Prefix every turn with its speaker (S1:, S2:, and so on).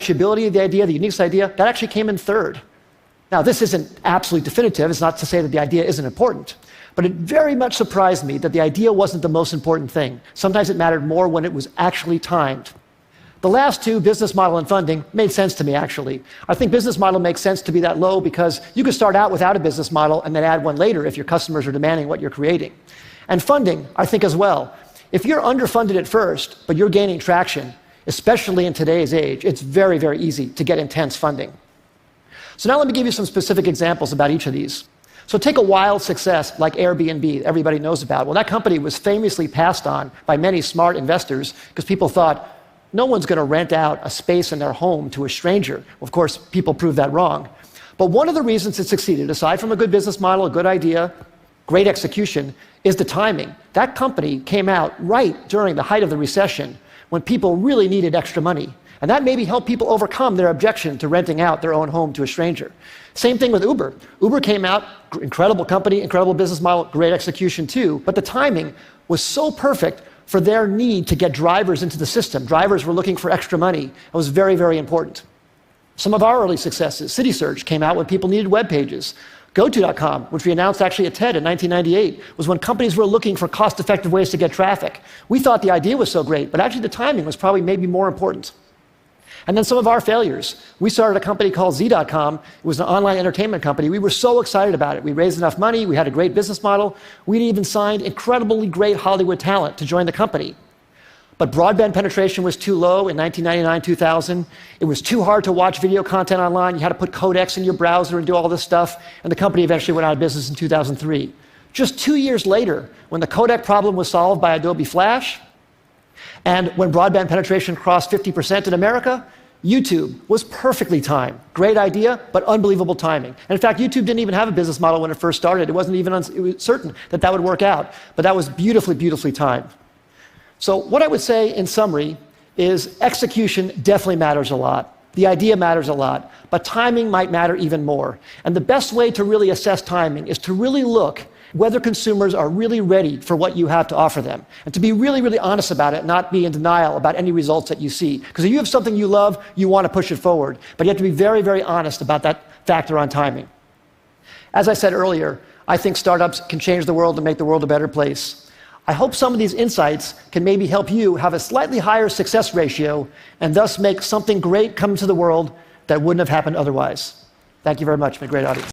S1: appreciability of the idea, the uniqueness of the idea, that actually came in third. Now, this isn't absolutely definitive. It's not to say that the idea isn't important. But it very much surprised me that the idea wasn't the most important thing. Sometimes it mattered more when it was actually timed. The last two, business model and funding, made sense to me, actually. I think business model makes sense to be that low because you can start out without a business model and then add one later if your customers are demanding what you're creating. And funding, I think as well. If you're underfunded at first, but you're gaining traction, especially in today's age, it's very, very easy to get intense funding. So now let me give you some specific examples about each of these. So take a wild success like Airbnb, everybody knows about. Well, that company was famously passed on by many smart investors because people thought, no one's going to rent out a space in their home to a stranger. Well, of course, people proved that wrong. But one of the reasons it succeeded, aside from a good business model, a good idea, great execution, is the timing. That company came out right during the height of the recession when people really needed extra money. And that maybe helped people overcome their objection to renting out their own home to a stranger. Same thing with Uber. Uber came out, incredible company, incredible business model, great execution too, but the timing was so perfect for their need to get drivers into the system. Drivers were looking for extra money. It was very, very important. Some of our early successes, CitySearch came out when people needed web pages. GoTo.com, which we announced actually at TED in 1998, was when companies were looking for cost-effective ways to get traffic. We thought the idea was so great, but actually the timing was probably maybe more important. And then some of our failures. We started a company called Z.com. It was an online entertainment company. We were so excited about it. We raised enough money. We had a great business model. We'd even signed incredibly great Hollywood talent to join the company. But broadband penetration was too low in 1999, 2000. It was too hard to watch video content online. You had to put codecs in your browser and do all this stuff. And the company eventually went out of business in 2003. Just 2 years later, when the codec problem was solved by Adobe Flash, and when broadband penetration crossed 50% in America, YouTube was perfectly timed. Great idea, but unbelievable timing. And in fact, YouTube didn't even have a business model when it first started. It wasn't even it was certain that that would work out. But that was beautifully, beautifully timed. So what I would say in summary is execution definitely matters a lot. The idea matters a lot. But timing might matter even more. And the best way to really assess timing is to really look whether consumers are really ready for what you have to offer them. And to be really, really honest about it, not be in denial about any results that you see. Because if you have something you love, you want to push it forward. But you have to be very, very honest about that factor on timing. As I said earlier, I think startups can change the world and make the world a better place. I hope some of these insights can maybe help you have a slightly higher success ratio and thus make something great come to the world that wouldn't have happened otherwise. Thank you very much. It's been a great audience.